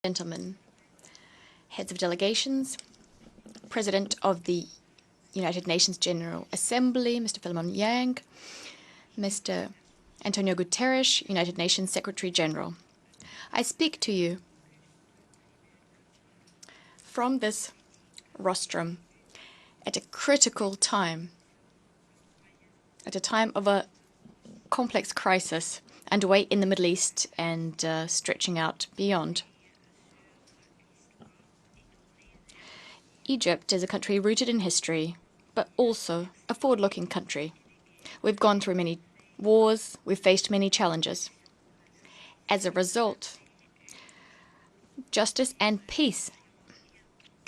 Gentlemen, heads of delegations, President of the United Nations General Assembly, Mr. Philemon Yang, Mr. Antonio Guterres, United Nations Secretary General. I speak to you from this rostrum at a critical time, at a time of a complex crisis underway in the Middle East and stretching out beyond. Egypt is a country rooted in history, but also a forward-looking country. We've gone through many wars, we've faced many challenges. As a result, justice and peace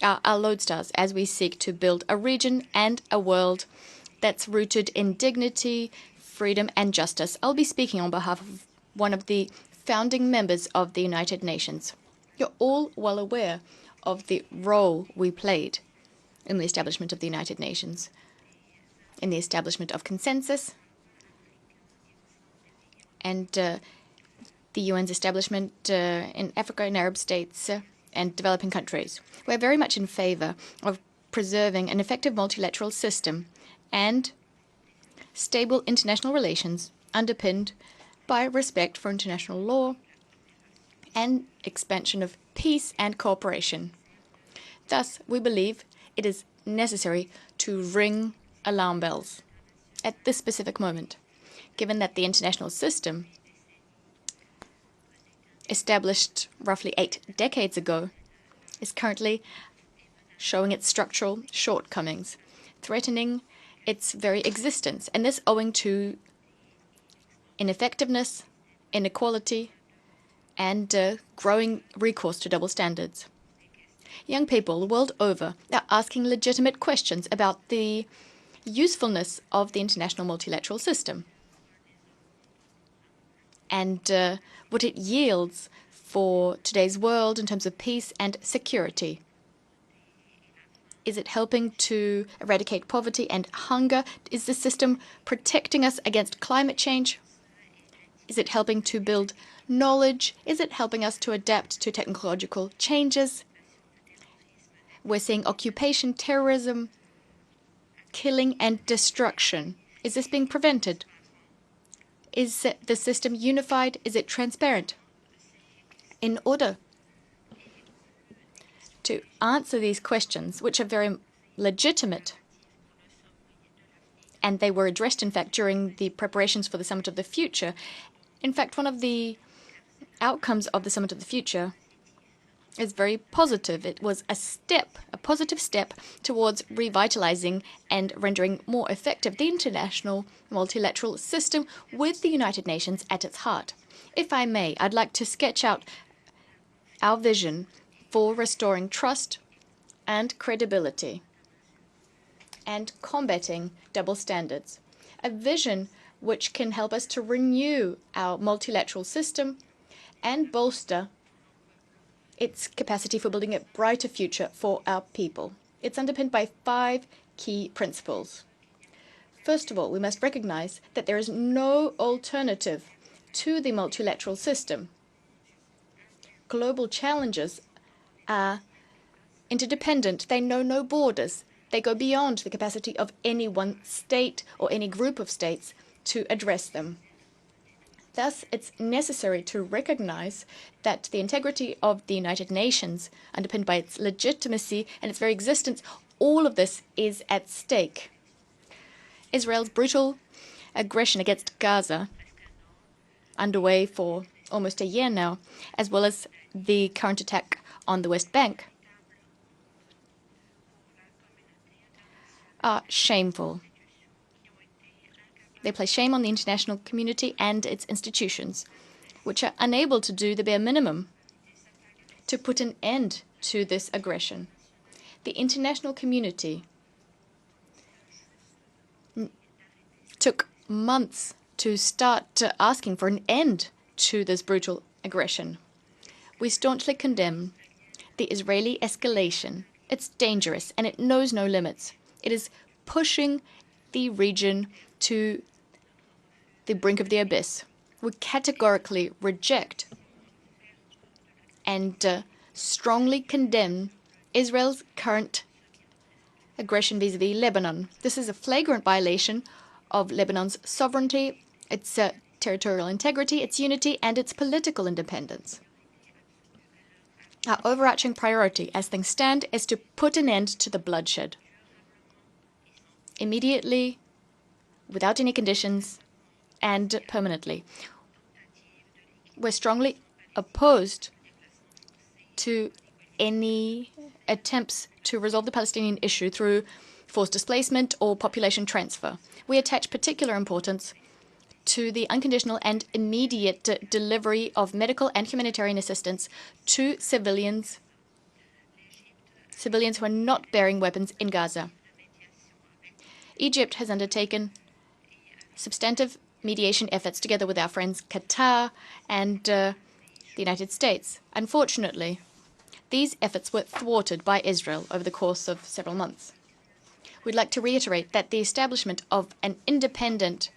are our lodestars as we seek to build a region and a world that's rooted in dignity, freedom, and justice. I'll be speaking on behalf of one of the founding members of the United Nations. You're all well aware of the role we played in the establishment of the United Nations, in the establishment of consensus, and the UN's establishment in Africa and Arab states and developing countries. We're very much in favor of preserving an effective multilateral system and stable international relations underpinned by respect for international law and expansion of peace and cooperation. Thus, we believe it is necessary to ring alarm bells at this specific moment, given that the international system, established roughly 8 decades ago, is currently showing its structural shortcomings, threatening its very existence, and this owing to ineffectiveness, inequality, and growing recourse to double standards. Young people the world over are asking legitimate questions about the usefulness of the international multilateral system and what it yields for today's world in terms of peace and security. Is it helping to eradicate poverty and hunger? Is the system protecting us against climate change? Is it helping to build knowledge? Is it helping us to adapt to technological changes? We're seeing occupation, terrorism, killing and destruction. Is this being prevented? Is the system unified? Is it transparent? In order to answer these questions, which are very legitimate, and they were addressed, in fact, during the preparations for the Summit of the Future. In fact, one of the outcomes of the Summit of the Future is very positive. It was a positive step towards revitalizing and rendering more effective the international multilateral system with the United Nations at its heart. If I may, I'd like to sketch out our vision for restoring trust and credibility and combating double standards. A vision which can help us to renew our multilateral system and bolster its capacity for building a brighter future for our people. It's underpinned by 5 key principles. First of all, we must recognize that there is no alternative to the multilateral system. Global challenges are interdependent. They know no borders. They go beyond the capacity of any one state or any group of states to address them. Thus, it's necessary to recognize that the integrity of the United Nations, underpinned by its legitimacy and its very existence, all of this is at stake. Israel's brutal aggression against Gaza, underway for almost a year now, as well as the current attack on the West Bank, are shameful. They place shame on the international community and its institutions, which are unable to do the bare minimum to put an end to this aggression. The international community took months to start asking for an end to this brutal aggression. We staunchly condemn the Israeli escalation. It's dangerous and it knows no limits. It is pushing the region to the brink of the abyss. We categorically reject and strongly condemn Israel's current aggression vis-à-vis Lebanon. This is a flagrant violation of Lebanon's sovereignty, its territorial integrity, its unity, and its political independence. Our overarching priority, as things stand, is to put an end to the bloodshed. Immediately, without any conditions, and permanently. We're strongly opposed to any attempts to resolve the Palestinian issue through forced displacement or population transfer. We attach particular importance to the unconditional and immediate delivery of medical and humanitarian assistance to civilians who are not bearing weapons in Gaza. Egypt has undertaken substantive mediation efforts together with our friends Qatar and the United States. Unfortunately, these efforts were thwarted by Israel over the course of several months. We'd like to reiterate that the establishment of an independent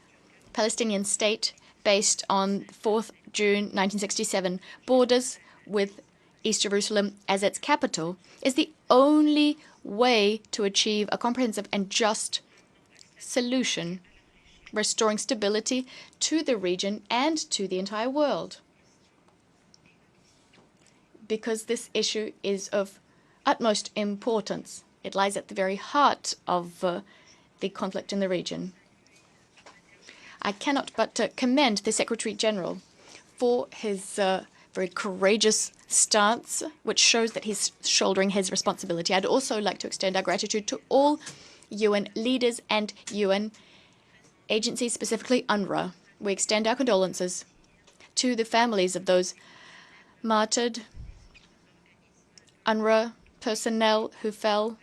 Palestinian state based on 4th June 1967 borders with East Jerusalem as its capital is the only way to achieve a comprehensive and just solution, restoring stability to the region and to the entire world. Because this issue is of utmost importance. It lies at the very heart of the conflict in the region. I cannot but commend the Secretary General for his very courageous stance, which shows that he's shouldering his responsibility. I'd also like to extend our gratitude to all UN leaders and UN agencies, specifically UNRWA. We extend our condolences to the families of those martyred UNRWA personnel who fell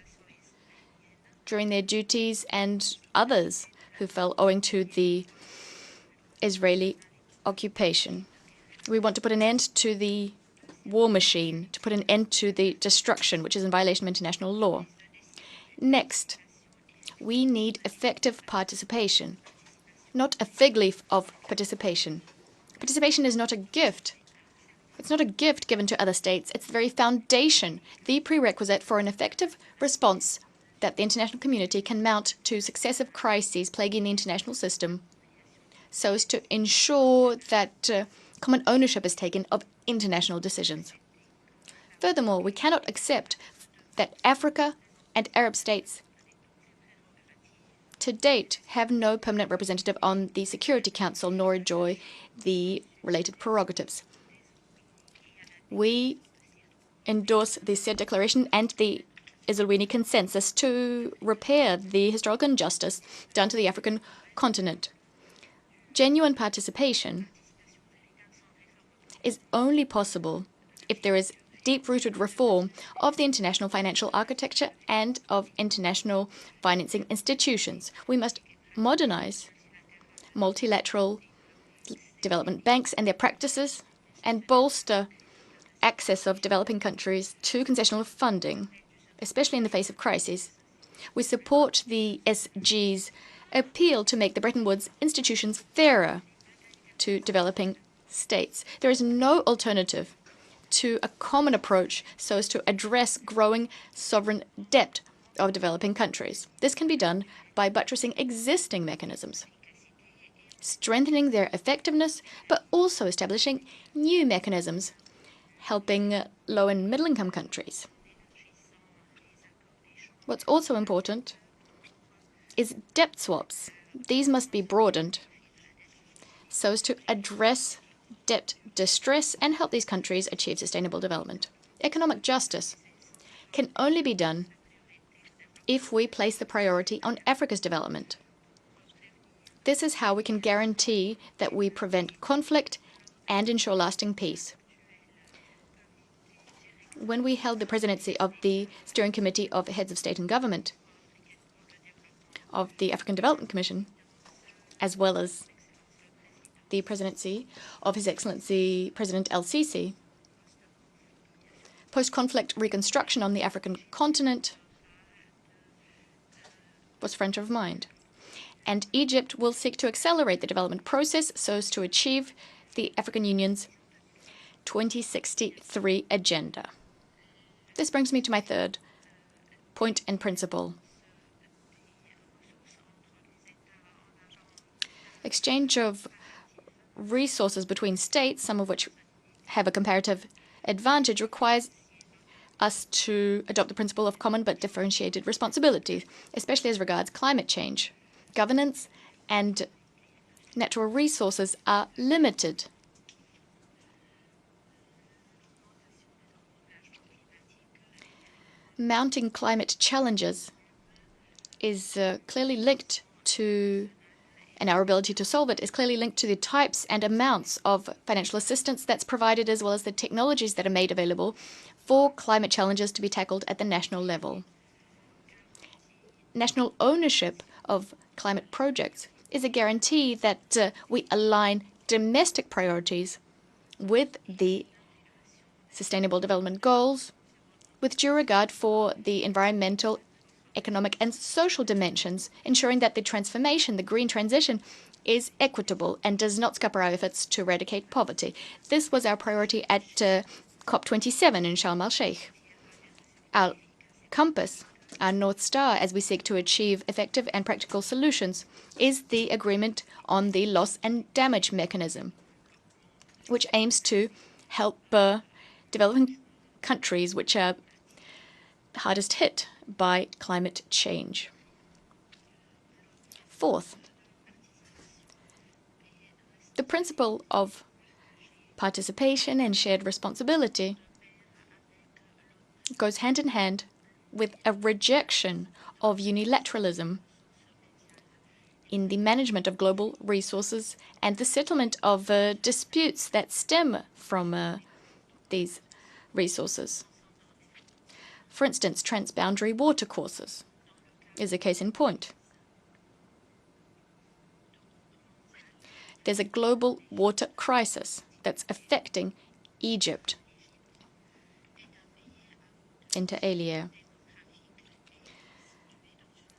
during their duties and others who fell owing to the Israeli occupation. We want to put an end to the war machine, to put an end to the destruction, which is in violation of international law. Next, we need effective participation, not a fig leaf of participation. Participation is not a gift. It's not a gift given to other states. It's the very foundation, the prerequisite for an effective response that the international community can mount to successive crises plaguing the international system, so as to ensure that common ownership is taken of international decisions. Furthermore, we cannot accept that Africa and Arab states to date have no permanent representative on the Security Council nor enjoy the related prerogatives. We endorse the said declaration and the Eswatini consensus to repair the historical injustice done to the African continent. Genuine participation is only possible if there is deep-rooted reform of the international financial architecture and of international financing institutions. We must modernize multilateral development banks and their practices and bolster access of developing countries to concessional funding, especially in the face of crises. We support the SG's appeal to make the Bretton Woods institutions fairer to developing states. There is no alternative to a common approach so as to address growing sovereign debt of developing countries. This can be done by buttressing existing mechanisms, strengthening their effectiveness, but also establishing new mechanisms, helping low- and middle-income countries. What's also important is debt swaps. These must be broadened so as to address debt distress and help these countries achieve sustainable development. Economic justice can only be done if we place the priority on Africa's development. This is how we can guarantee that we prevent conflict and ensure lasting peace. When we held the presidency of the Steering Committee of Heads of State and Government of the African Development Commission, as well as the presidency of His Excellency President El-Sisi, post-conflict reconstruction on the African continent was front of mind. And Egypt will seek to accelerate the development process so as to achieve the African Union's 2063 agenda. This brings me to my third point and principle. Exchange of resources between states, some of which have a comparative advantage, requires us to adopt the principle of common but differentiated responsibility, especially as regards climate change. Governance and natural resources are limited. Mounting climate challenges is clearly linked to, and our ability to solve it is clearly linked to the types and amounts of financial assistance that's provided, as well as the technologies that are made available for climate challenges to be tackled at the national level. National ownership of climate projects is a guarantee that we align domestic priorities with the Sustainable Development Goals, with due regard for the environmental, economic, and social dimensions, ensuring that the transformation, the green transition, is equitable and does not scupper our efforts to eradicate poverty. This was our priority at COP27 in Sharm el-Sheikh. Our compass, our North Star, as we seek to achieve effective and practical solutions, is the agreement on the loss and damage mechanism, which aims to help developing countries which are hardest hit by climate change. Fourth, the principle of participation and shared responsibility goes hand in hand with a rejection of unilateralism in the management of global resources and the settlement of disputes that stem from these resources. For instance, transboundary watercourses is a case in point. There's a global water crisis that's affecting Egypt, inter alia.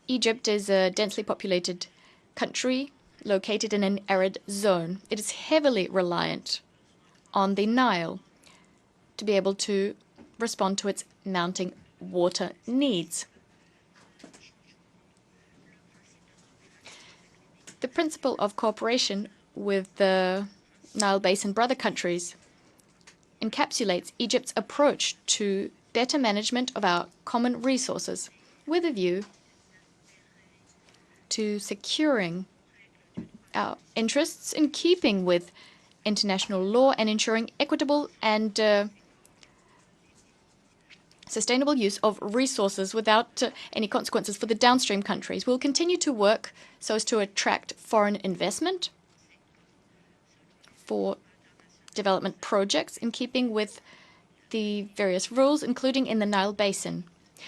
Egypt is a densely populated country located in an arid zone. It is heavily reliant on the Nile to be able to respond to its mounting water needs. The principle of cooperation with the Nile Basin brother countries encapsulates Egypt's approach to better management of our common resources with a view to securing our interests in keeping with international law and ensuring equitable and sustainable use of resources without any consequences for the downstream countries. We'll continue to work so as to attract foreign investment for development projects in keeping with the various rules, including in the Nile Basin.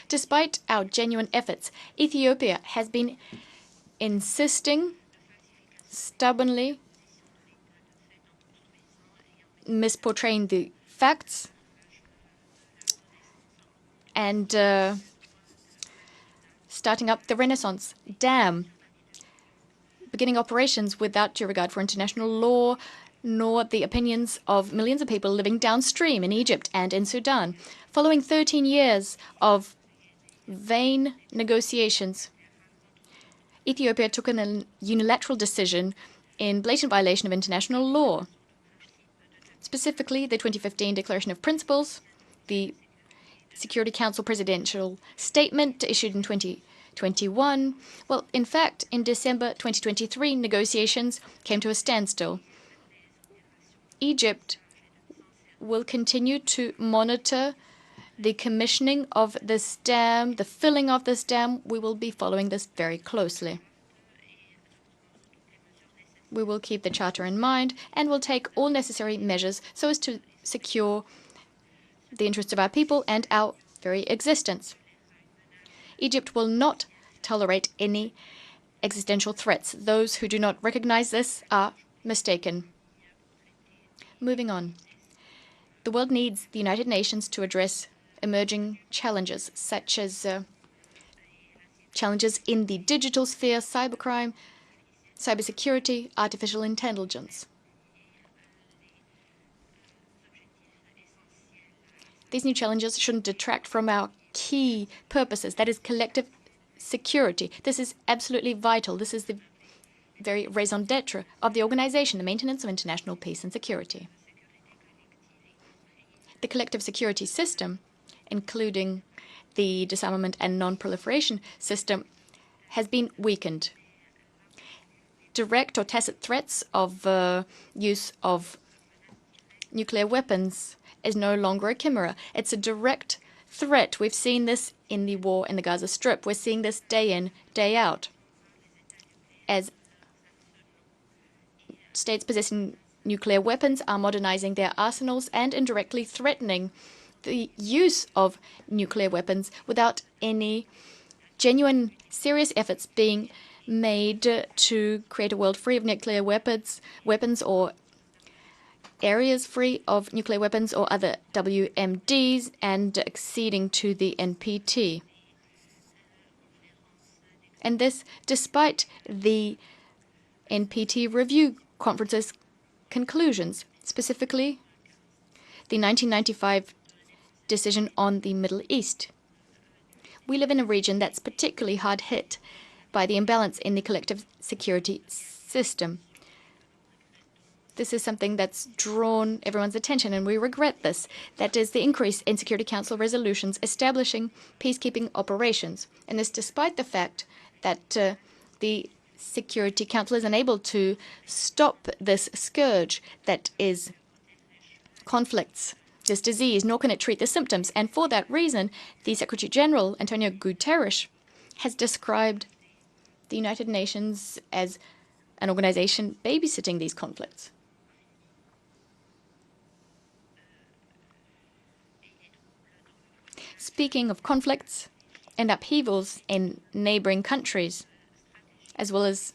Despite our genuine efforts, Ethiopia has been insisting stubbornly, misportraying the facts, and starting up the Renaissance Dam, beginning operations without due regard for international law, nor the opinions of millions of people living downstream in Egypt and in Sudan. Following 13 years of vain negotiations, Ethiopia took a unilateral decision in blatant violation of international law, specifically the 2015 Declaration of Principles, the Security Council presidential statement issued in 2021. Well, in fact, in December 2023, negotiations came to a standstill. Egypt will continue to monitor the commissioning of this dam, the filling of this dam. We will be following this very closely. We will keep the Charter in mind and will take all necessary measures so as to secure the interests of our people and our very existence. Egypt will not tolerate any existential threats. Those who do not recognize this are mistaken. Moving on. The world needs the United Nations to address emerging challenges, such as challenges in the digital sphere, cybercrime, cybersecurity, artificial intelligence. These new challenges shouldn't detract from our key purposes, that is collective security. This is absolutely vital. This is the very raison d'etre of the organization, the maintenance of international peace and security. The collective security system, including the disarmament and non-proliferation system, has been weakened. Direct or tacit threats of use of nuclear weapons is no longer a chimera. It's a direct threat. We've seen this in the war in the Gaza Strip. We're seeing this day in, day out, as states possessing nuclear weapons are modernizing their arsenals and indirectly threatening the use of nuclear weapons without any genuine, serious efforts being made to create a world free of nuclear weapons or areas free of nuclear weapons or other WMDs and acceding to the NPT. And this despite the NPT review conference's conclusions, specifically the 1995 decision on the Middle East. We live in a region that's particularly hard hit by the imbalance in the collective security system. This is something that's drawn everyone's attention, and we regret this. That is the increase in Security Council resolutions establishing peacekeeping operations. And this despite the fact that the Security Council is unable to stop this scourge that is conflicts, this disease, nor can it treat the symptoms. And for that reason, the Secretary General, Antonio Guterres, has described the United Nations as an organization babysitting these conflicts. Speaking of conflicts and upheavals in neighboring countries, as well as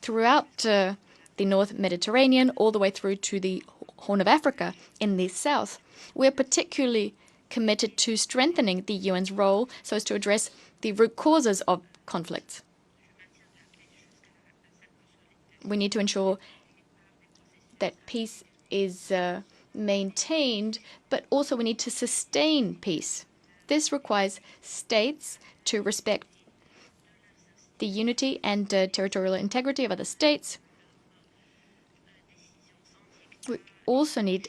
throughout the North Mediterranean, all the way through to the Horn of Africa in the south, we're particularly committed to strengthening the UN's role so as to address the root causes of conflicts. We need to ensure that peace is maintained, but also we need to sustain peace. This requires states to respect the unity and territorial integrity of other states. We also need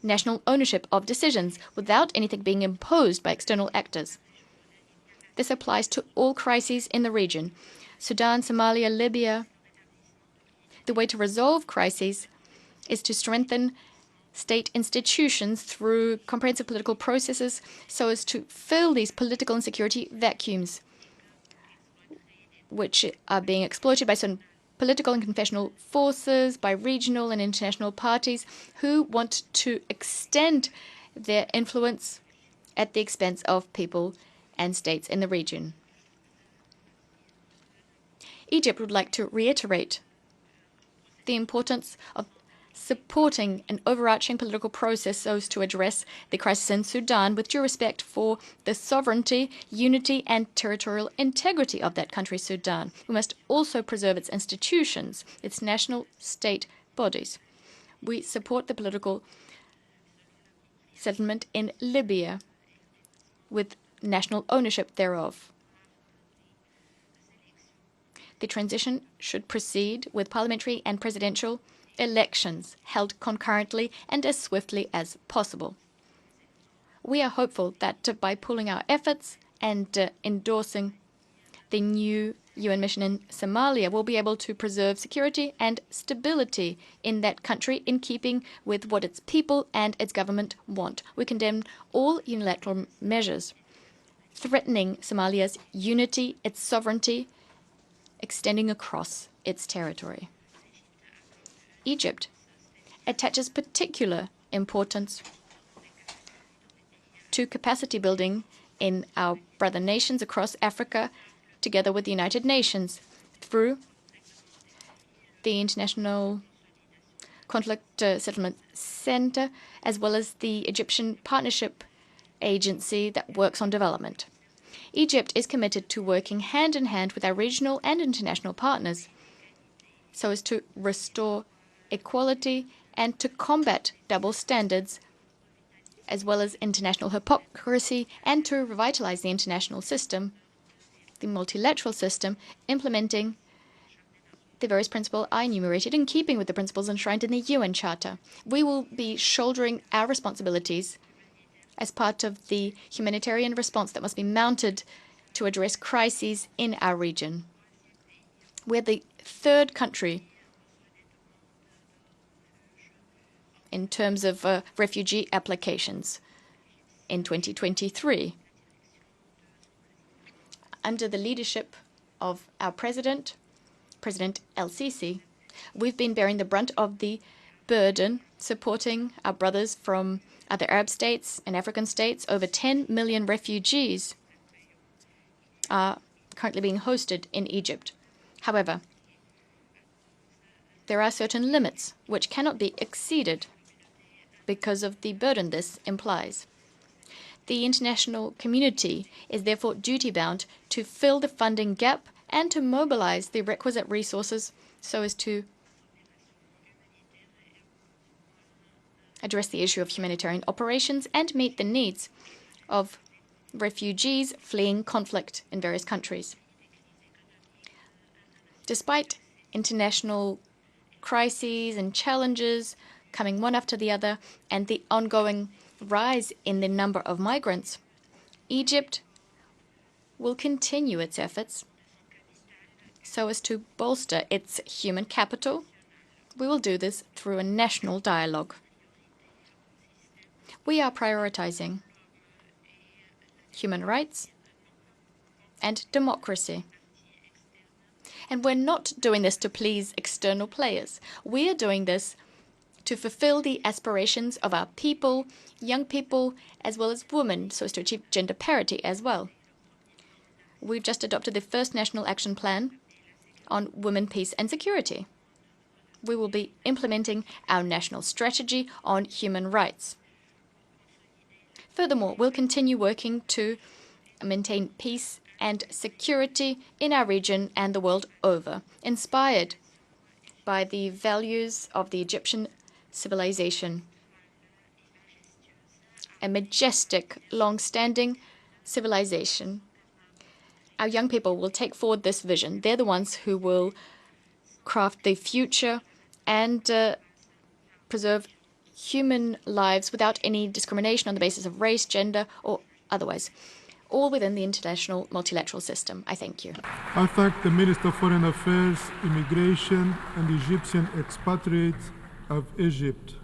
national ownership of decisions without anything being imposed by external actors. This applies to all crises in the region: Sudan, Somalia, Libya. The way to resolve crises is to strengthen state institutions through comprehensive political processes so as to fill these political and security vacuums, which are being exploited by certain political and confessional forces, by regional and international parties who want to extend their influence at the expense of people and states in the region. Egypt would like to reiterate the importance of supporting an overarching political process so as to address the crisis in Sudan with due respect for the sovereignty, unity, and territorial integrity of that country, Sudan. We must also preserve its institutions, its national state bodies. We support the political settlement in Libya with national ownership thereof. The transition should proceed with parliamentary and presidential elections held concurrently and as swiftly as possible. We are hopeful that by pooling our efforts and endorsing the new UN mission in Somalia, we'll be able to preserve security and stability in that country in keeping with what its people and its government want. We condemn all unilateral measures threatening Somalia's unity, its sovereignty, extending across its territory. Egypt attaches particular importance to capacity building in our brother nations across Africa, together with the United Nations, through the International Conflict Settlement Center, as well as the Egyptian Partnership Agency that works on development. Egypt is committed to working hand in hand with our regional and international partners so as to restore equality and to combat double standards as well as international hypocrisy, and to revitalize the international system, the multilateral system, implementing the various principles I enumerated in keeping with the principles enshrined in the UN Charter. We will be shouldering our responsibilities as part of the humanitarian response that must be mounted to address crises in our region. We're the third country in terms of refugee applications in 2023. Under the leadership of our President El-Sisi, we've been bearing the brunt of the burden, supporting our brothers from other Arab states and African states. Over 10 million refugees are currently being hosted in Egypt. However, there are certain limits which cannot be exceeded because of the burden this implies. The international community is therefore duty-bound to fill the funding gap and to mobilize the requisite resources so as to address the issue of humanitarian operations and meet the needs of refugees fleeing conflict in various countries. Despite international crises and challenges coming one after the other and the ongoing rise in the number of migrants, Egypt will continue its efforts so as to bolster its human capital. We will do this through a national dialogue. We are prioritizing human rights and democracy. And we're not doing this to please external players. We are doing this to fulfill the aspirations of our people, young people, as well as women, so as to achieve gender parity as well. We've just adopted the first national action plan on women, peace and security. We will be implementing our national strategy on human rights. Furthermore, we'll continue working to maintain peace and security in our region and the world over, inspired by the values of the Egyptian civilization, a majestic, long-standing civilization. Our young people will take forward this vision. They're the ones who will craft the future and preserve human lives without any discrimination on the basis of race, gender, or otherwise, all within the international multilateral system. I thank you. I thank the Minister of Foreign Affairs, Immigration, and Egyptian expatriates of Egypt.